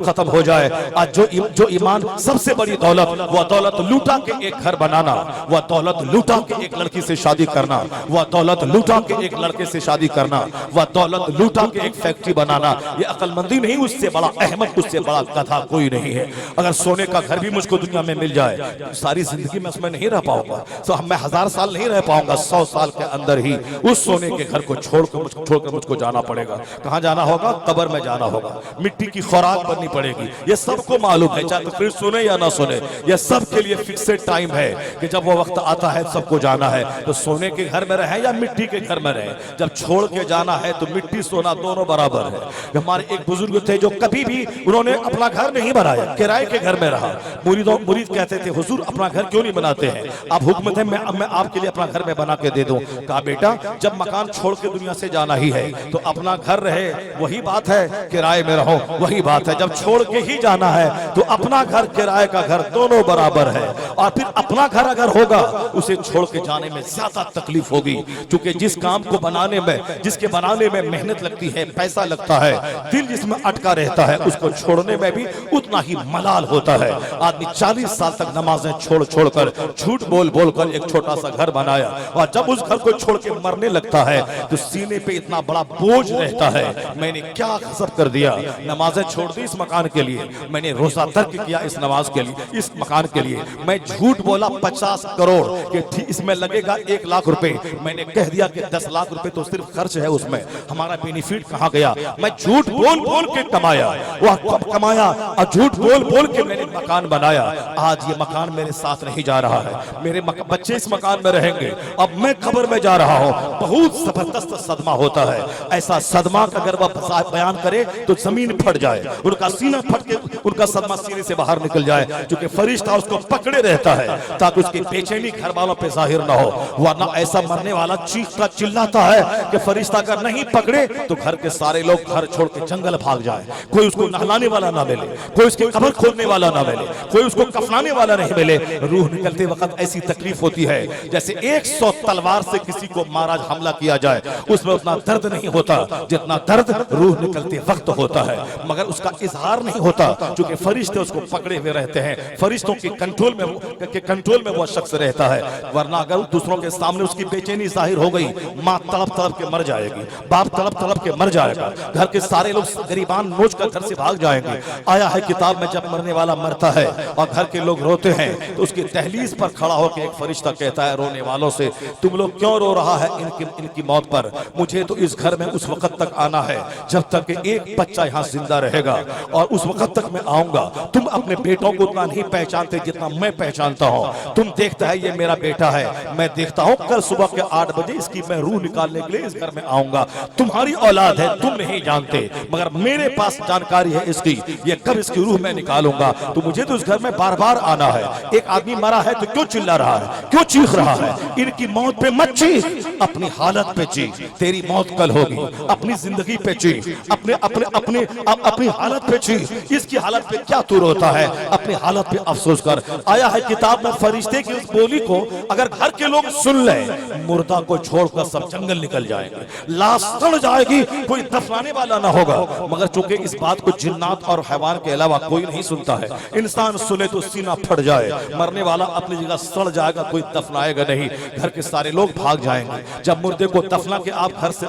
खत्म हो जाए। आज जो ईमान सबसे बड़ी दौलत, वह दौलत लूटा के एक घर बनाना, वह दौलत लूटा के एक लड़की से शादी करना, वह दौलत लूटा के एक लड़के से शादी करना, वह दौलत लूटा के एक फैक्ट्री बनाना, ये अकलमंदी नहीं, उससे बड़ा अहमद, उससे बड़ा गधा कोई नहीं है। अगर सोने का घर भी मुझको दुनिया में मिल जाए, सारी जिंदगी में उसमें नहीं रह पाऊंगा, तो मैं 1000 साल नहीं रह पाऊंगा, 100 साल के अंदर ही उस सोने के घर को छोड़कर मुझको जाना पड़ेगा। कहां जाना होगा? कब्र में जाना होगा, मिट्टी की खुराक बननी पड़ेगी। ये सबको मालूम है, चाहे तकरीर सुने या ना सुने, ये सब के लिए फिक्सेड टाइम है कि जब वो वक्त आता है सबको जाना है। तो सोने के घर में रहे या मिट्टी के घर में रहे, जब छोड़ के जाना है तो मिट्टी सोना दोनों बराबर है। हमारे एक बुजुर्ग थे जो कभी भी उन्होंने अपना घर नहीं बनाया, किराए के घर में रहा। मुरीद कहते थे हुजूर अपना घर क्यों नहीं बनाते हैं? आप हुक्म थे मैं आपके लिए अपना घर में बना के दे दूं। कहा बेटा जब मकान छोड़ के दुनिया से जाना ही है तो अपना घर रहे वही बात है, किराए में रहो वही बात है। जब छोड़ के ही जाना है तो अपना घर किराए का घर दोनों बराबर है। और फिर अपना घर अगर होगा उसे छोड़ के जाने में ज्यादा तकलीफ होगी, क्योंकि जिस काम को बनाने में, जिसके बनाने में मेहनत लगती है, पैसा लगता है, दिल जिसमें अटका रहता है, उसको छोड़ने में भी उतना ही मलाल होता है। आदमी 40 साल तक नमाजें छोड़ कर, झूठ बोल कर एक छोटा सा घर बनाया और जब उस घर को छोड़ के मरने लगता है तो सीने पे इतना बड़ा बोझ रहता है, मैंने क्या गजब कर दिया। नमाजें छोड़ दी इस मकान के लिए, मैंने रोजा तर्क किया इस नमाज के लिए, इस मकान के लिए, मैं झूठ बोला 50 करोड़ कि इसमें लगेगा 1 लाख रुपए, मैंने कह दिया कि 10 लाख रुपए तो सिर्फ खर्च है, उसमें हमारा बेनिफिट कहां गया? मैं झूठ बोल के कमाया, वह कमाया और झूठ बोल के मैंने मकान बनाया। आज ये मकान मेरे साथ नहीं जा रहा है, मेरे बच्चे इस मकान में रहेंगे, अब मैं कब्र में जा रहा हूं। बहुत जबरदस्त सदमा होता है, ऐसा सदमा अगर वह बयान करे तो जमीन फट जाए, उनका सीना फट के उनका सदमा सीने से बाहर निकल जाए, क्योंकि फरिश्ता उसको पकड़े रहता है ताकि उसकी बेचैनी घर वालों पे जाहिर ना हो। वरना ऐसा मरने वाला चीखता चिल्लाता है कि फरिश्ता अगर नहीं पकड़े तो घर के सारे लोग घर छोड़ के जंगल भाग जाए, कोई उसको नहलाने वाला ना मिले, कोई उसकी कब्र खोदने वाला ना मिले, कोई उसको कफनाने वाला नहीं मिले। रूह निकलते वक्त ऐसी तकलीफ होती है जैसे 100 तलवार से किसी को मारा हमला किया जाए, उसमें उतना दर्द नहीं होता जितना दर्द रूह निकलते वक्त होता है, मगर उसका इजहार नहीं होता क्योंकि फरिश्ते उसको पकड़े हुए रहते हैं, फरिश्तों के कंट्रोल में वो शख्स रहता है। वरना अगर दूसरों के सामने उसकी बेचैनी जाहिर हो गई, माँ तड़प के मर जाएगी, बाप तड़प के मर जाएगा, घर के सारे लोग गरीबान नोच कर घर से भाग जाएंगे। आया है किताब में जब मरने वाला मरता है और घर के लोग रोते हैं तो उसकी दहलीज पर खड़ा होकर एक फरिश्ता कहता है रोने वालों से, तुम लोग क्यों रो रहा है इनकी मौत पर? मुझे तो इस घर में उस वक्त तक आना है जब तक कि एक बच्चा यहाँ जिंदा रहेगा और उस वक्त तक मैं आऊंगा। तुम अपने बेटों को उतना नहीं पहचानते जितना मैं पहचानता हूँ। तुम देखता है ये मेरा बेटा है, मैं देखता हूँ कल सुबह के 8 बजे इसकी मैं रूह निकालने के लिए इस घर में आऊंगा। तुम्हारी औलाद है, तुम नहीं जानते, मगर मेरे पास जानकारी है इसकी, ये कब इसकी रूह मैं निकालूंगा। तो मुझे तो इस घर में बार बार आना है। एक आदमी मरा है तो क्यों चिल्ला रहा है, क्यों चीख रहा है? इनकी मौत पे मत चीख, अपनी हालत पे चीख, तेरी मौत कल होगी। अपनी जिंदगी पे चीख, अपनी हालत पे चीख। इसकी हालत पे क्या तू रोता है? अपनी हालत पे अफसोस कर। आया है है किताब में, फरिश्ते की उस बोली को अगर घर के लोग सुन ले, मुर्दा को छोड़कर सब जंगल निकल जाएंगे, लाश सड़ जाएगी, कोई दफनाने वाला ना होगा। मगर चूंकि इस बात को जिन्नात और हैवान के अलावा कोई नहीं सुनता है, इंसान सुने तो सीना फट जाए, मरने वाला अपनी जगह सड़ जाएगा, कोई दफनाएगा नहीं, घर के सारे लोग भाग जाएंगे। जब मुर्दे को दफना के आप घर से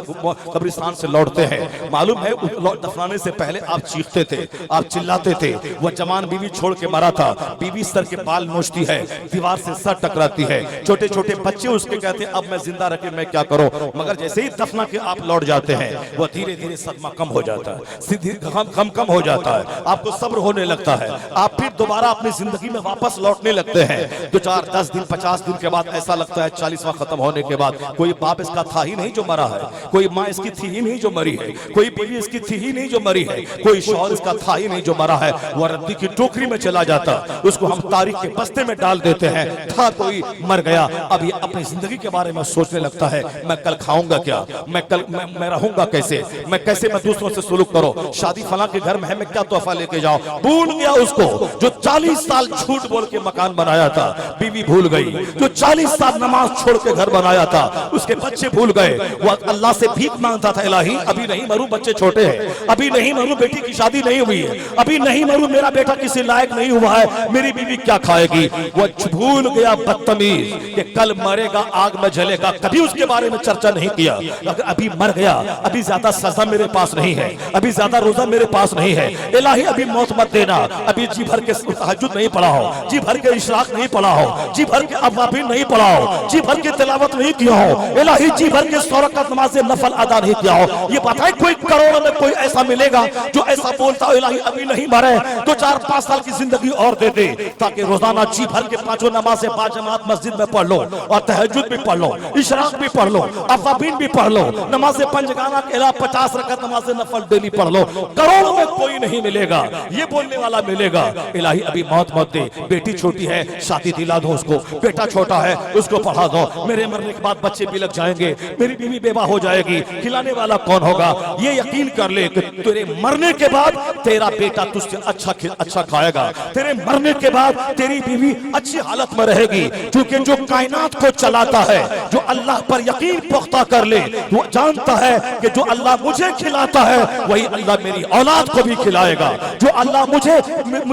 कब्रिस्तान से लौटते हैं, मालूम है दफनाने से पहले आप चीखते थे, आप चिल्लाते थे। वह जवान बीवी छोड़ के मरा था, बीवी सर के बाल नोचती है, दीवार से सर टकराती है, छोटे छोटे बच्चे उसके कहते हैं अब मैं जिंदा रखे मैं क्या करूं। मगर जैसे ही दफना के आप लौट जाते हैं, वह धीरे धीरे सदमा कम हो जाता है, सीधी कम हो जाता है, आपको सब्र होने लगता है, आप फिर दोबारा अपनी जिंदगी में वापस लौटने लगते हैं। 2 4 10 दिन 50 दिन के बाद ऐसा लगता है 40वां खत्म होने के बाद कोई बाप इसका था ही नहीं जो मरा है, कोई माँ इसकी थी ही नहीं जो मरी है, कोई बीवी इसकी थी ही नहीं जो मरी है, कोई शौहर इसका था ही नहीं जो मरा है। वह रद्दी की टोकरी में चला जाता, उसको हम तारीख के बस्ते में डाल देते हैं, था कोई मर गया। अब ये अपनी जिंदगी के बारे में सोचने लगता है, मैं कल खाऊंगा क्या, मैं रहूंगा कैसे, मैं दूसरों से सुलूक करो, शादी फला के घर में है, मैं क्या तोहफा लेके जाऊं। भूल गया उसको जो 40 साल झूठ बोल के मकान बनाया था, बीवी भूल गई, जो 40 साल नमाज छोड़ के घर बनाया था, उसके बच्चे भूल गए। वो अल्लाह से भीख मांगता था, इलाही अभी नहीं मरूं, बच्चे छोटे हैं, अभी नहीं मरूं, बेटी की शादी नहीं हुई है, अभी नहीं मरूं, मेरा बेटा किसी लायक नहीं हुआ है, मेरी बीवी क्या खाएगी। वो भूल गया बदतमीज कि कल मरेगा, आग में जलेगा, कभी उसके बारे में चर्चा नहीं किया। अगर अभी मर गया, अभी ज्यादा सजा मेरे पास नहीं है, अभी ज्यादा रोजा मेरे पास नहीं है, इलाही अभी मौत मत देना, अभी जी भर के तहज्जुद नहीं पढ़ा हो, जी भर के इशराक नहीं पढ़ा हो, जी भर के अवाबीन नहीं पढ़ा हो, जी भर के तिलावत नहीं किया हो, इलाही जी भर के 100 रकात नमाज नफल अदा नहीं किया हो। ये बताए कोई करोड़ों में कोई ऐसा मिलेगा जो ऐसा बोलता हो, इलाही अभी नहीं मरे तो 4-5 साल की जिंदगी और दे दे, ताकि रोजाना जी भर के 5 नमाज़ें बाजमात मस्जिद में पढ़ लो, और तहज्जुद भी पढ़ लो, इशराक भी पढ़ लो, अवाबीन भी पढ़ लो, नमाज़ें पंजगाना के अलावा 50 रकात नमाज़ नफल डेली पढ़ लो। करोड़ों में कोई नहीं मिलेगा, ये बोलने वाला मिलेगा। इलाही अभी मौत मत दे, बेटी छोटी है शादी दिला दो उसको, बेटा छोटा है उसको पढ़ा दो, मेरे मरने के बाद बच्चे भी लग जाएंगे, मेरी बीवी बेवा हो जाएगी, खिलाने वाला कौन होगा। ये यकीन कर ले कि तेरे मरने के बाद तेरा बेटा तुझसे अच्छा खाएगा, तेरे मरने के बाद तेरी बीवी अच्छी हालत में रहेगी, क्योंकि जो कायनात को चलाता है, जो अल्लाह पर यकीन पुख्ता कर ले, वो जानता है कि जो अल्लाह मुझे खिलाता है वही अल्लाह मेरी औलाद को भी खिलाएगा, जो अल्लाह मुझे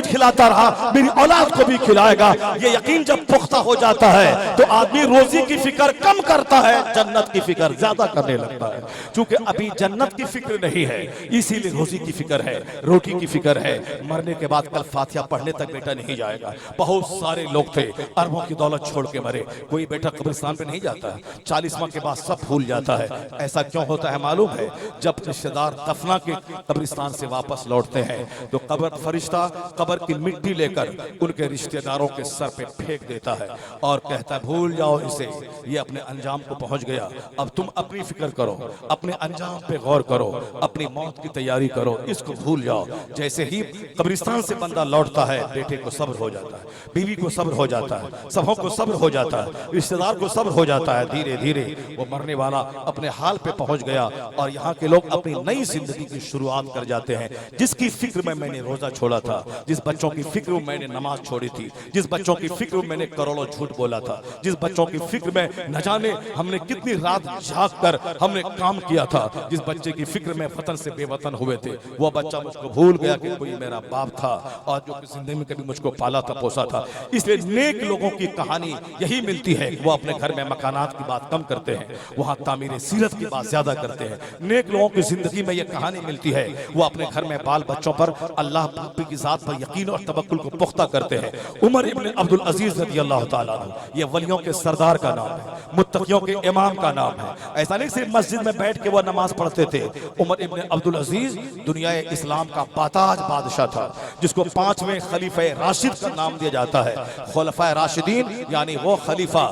खिलाता रहा मेरी औलाद को भी खिलाएगा। ये यकीन जब पुख्ता हो जाता है तो आदमी रोजी की फिक्र कम करता है, जन्नत की फिक्र ज्यादा करने लगता है। क्योंकि अभी जन्नत की फिक्र नहीं है, इसीलिए रोजी की फिक्र है, रोटी की फिक्र है। मरने के बाद कल फातिहा पढ़ने तक बेटा नहीं जाएगा। बहुत सारे लोग थे अरबों की दौलत छोड़ के मरे, कोई बेटा कब्रिस्तान पे नहीं जाता है, 40वां के बाद सब भूल जाता है। ऐसा क्यों होता है मालूम है? जब रिश्तेदार दफना के कब्रिस्तान से वापस लौटते हैं तो कब्र फरिश्ता कब्र की मिट्टी लेकर उनके रिश्तेदारों के सर पे फेंक देता है और कहता है भूल जाओ इसे, ये अपने अंजाम को पहुंच गया, अब तुम अपनी फिक्र करो, अपने अंजाम पे गौर करो, अपनी मौत की तैयारी करो, इसको भूल जाओ। जैसे ही कब्रिस्तान से बंदा लौटता है, बेटे को सब्र हो जाता है, बीवी को सब्र हो जाता है, सबों को सब्र हो जाता है, रिश्तेदार को सब्र हो जाता है। धीरे धीरे वो मरने वाला अपने हाल पे पहुंच गया और यहाँ के लोग अपनी नई जिंदगी की शुरुआत कर जाते हैं। जिसकी फिक्र में मैंने रोजा छोड़ा था, जिस बच्चों की फिक्र में मैंने नमाज छोड़ी थी, जिस बच्चों की फिक्र में मैंने करोड़ों झूठ बोला था, जिस बच्चों की फिक्र में न जाने हमने कितनी रात जाग कर हमने काम किया था, जिस बच्चे की फिक्र में वतन से बेवतन हुए थे, वो बच्चा मुझको भूल गया कि कोई मेरा बाप था और जो जिंदगी में कभी मुझको पाला था, पोसा था। इसलिए नेक लोगों की कहानी यही मिलती है, वो अपने घर में मकानात की बात कम करते हैं, वहाँ तामीर सीरत की बात ज्यादा करते हैं। नेक लोगों की जिंदगी में ये कहानी मिलती है, वो अपने घर में बाल बच्चों पर अल्लाह की जात पर यकीन और तवक्कुल को पुख्ता करते हैं। उमर इब्न अब्दुल अजीज रज़ी अल्लाह ताला अन्हु, ये वलियों के सरदार का नाम है, मुत्तकियों के इमाम का नाम है। ऐसा नहीं सिर्फ मस्जिद में बैठ के वो नमाज पढ़ते थे। उमर इब्न अब्दुल अजीज दुनिया इस्लाम का बाताज बादशाह था, जिसको 5वें खलीफा राशिद का नाम दिया जाता है। खुलफाए राशिदीन यानी वो खलीफा,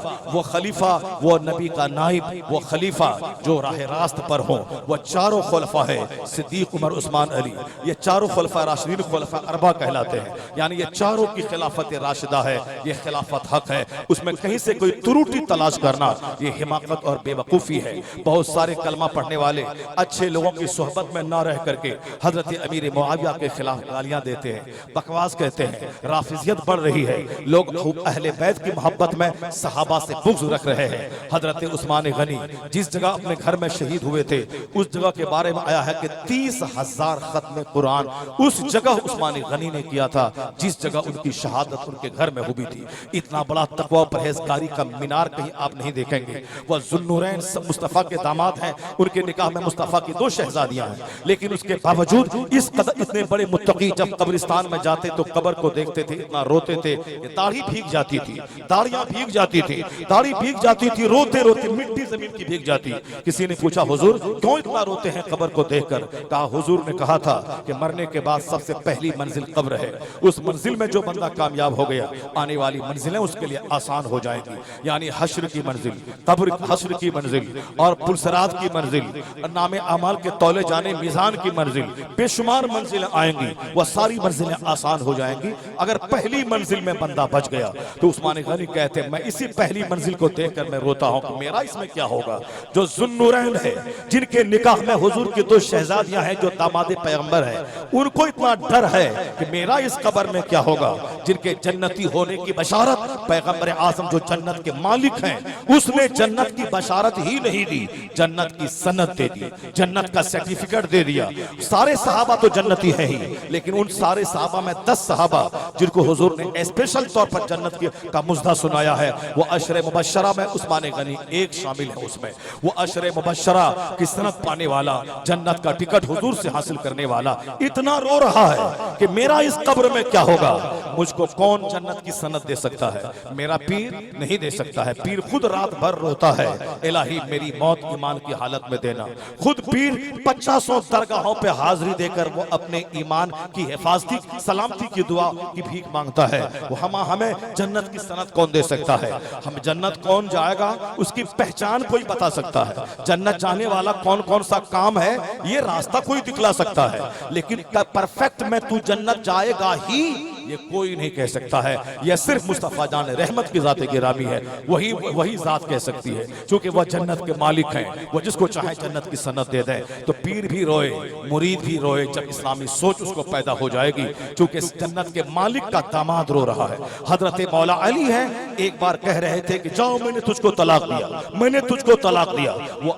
वो नबी का नाइब, वो खलीफा जो राह रास्त पर हो, वो चारों खुलफा है, सिद्दीक, उमर, उस्मान, अली। ये चारों खुलफा राशिदीन खुलफा अरबा कहलाते हैं, यानी ये चारों की खिलाफत राशिदा है, ये खिलाफत हक है, उसमें कहीं से कोई त्रुटि तलाश करना ये हिमाकत और बेवकूफ़ी है। बहुत सारे कलमा पढ़ने वाले अच्छे लोगों की सोहबत में ना रह करके हजरत अमीर मुआविया के खिलाफ गालियां देते हैं, बकवास कहते हैं, राफिजियत बढ़ रही है, है। लोग अहले बैत की मोहब्बत में सहाबा से बुग़्ज़ रख रहे हैं। हजरत उस्मान गनी जिस जगह अपने घर में शहीद हुए थे उस जगह के बारे में आया है कि 30,000 खत्म कुरान उस जगह उस्मान गनी ने किया था जिस जगह उनकी शहादत उनके घर में हुई थी। इतना बड़ा तकवा परहेजगारी का मीनार कहीं आप नहीं देखेंगे। वह ज़ुन्नुरैन मुस्तफ़ा के दामाद हैं, उनके निकाह में मुस्तफ़ा की 2 शहजादियां हैं, लेकिन उसके बावजूद इस कदर इतने बड़े मुत्तकी जब कब्रिस्तान में जाते तो कब्र को देखते थे, इतना रोते थे, दाढ़ी भीग जाती थी, दाढ़ियां भीग जाती थी, दाढ़ी भीग जाती थी, रोते रोते मिट्टी जमीन की भीग जाती। किसी ने पूछा हुजूर क्यों इतना रोते हैं कब्र को देखकर? कहा हुजूर ने कहा था कि मरने के बाद सबसे पहली मंजिल कब्र है। उस मंजिल में जो बंदा कामयाब हो गया आने वाली मंजिलें उसके लिए आसान हो जाएगी। यानी हश्र की मंजिल, कब्र हश्र की मंजिल और पुलसरात की मंजिल, नामे अमाल के तौले जाने मीज़ान की मंजिल, बेशुमार मंजिलें आएंगी। वह सारी मंजिलें आसान हो जाएंगी अगर पहली मंजिल में बंदा बच गया। तो उस्मान गनी कहते हैं मैं इसी पहली मंजिल को देखकर मैं रोता हूं कि मेरा इसमें क्या होगा। जो ज़ुन्नुरैन है जिनके निकाह में हुजूर की 2 शहजादियां हैं जो दामादे पैगंबर है, उनको इतना डर है कि मेरा इस कब्र में क्या होगा। जिनके जन्नती होने की बशारत पैगंबर आज़म जो जन्नत के मालिक हैं उसने जन्नत की बशारत ही नहीं दी, जन्नत की सनद दे दी, जन्नत का सर्टिफिकेट दे दिया। सारे सहाबा तो जन्नती है ही, लेकिन उन सारे सहाबा में 10 सहाबा जिनको हुजूर ने स्पेशल तौर पर जन्नत का मुजदा सुनाया है वो अशरे मुबश्शरा में उस्मान गनी एक शामिल है। उसमें वो अशरे मुबश्शरा की सनद पाने वाला, जन्नत का टिकट हुजूर से हासिल करने वाला इतना रो रहा है कि मेरा इस कब्र में क्या होगा। मुझको कौन जन्नत की सनद दे सकता है? मेरा पीर नहीं दे सकता है। पीर खुद रात भर रोता है, इलाही मेरी मौत ईमान की हालत में देना। खुद पीर 50 दरगाहों पे हाजिरी देकर वो अपने ईमान की हिफाजती सलामती की दुआ की भीख मांगता है। वो हमें जन्नत की सनद कौन दे सकता है? हम जन्नत कौन जाएगा उसकी पहचान कोई बता सकता है। जन्नत जाने वाला कौन कौन सा काम है ये रास्ता कोई दिखला सकता है, लेकिन परफेक्ट में तू जन्नत जाएगा ही ये कोई नहीं कह सकता है। यह सिर्फ मुस्तफा जान रहमत की जात गिरामी है, वही जात कह सकती है, क्योंकि वह जन्नत के मालिक हैं। वह जिसको चाहे जन्नत की सनद दे दे। तो पीर भी रोए, मुरीद भी रोए जब इस्लामी सोच उसको पैदा हो जाएगी, क्योंकि जन्नत के मालिक का दामाद रो रहा है। हजरत मौला अली हैं, एक बार कह रहे थे कि जाओ मैंने तुझको तलाक दिया, मैंने तुझको तलाक दिया। वो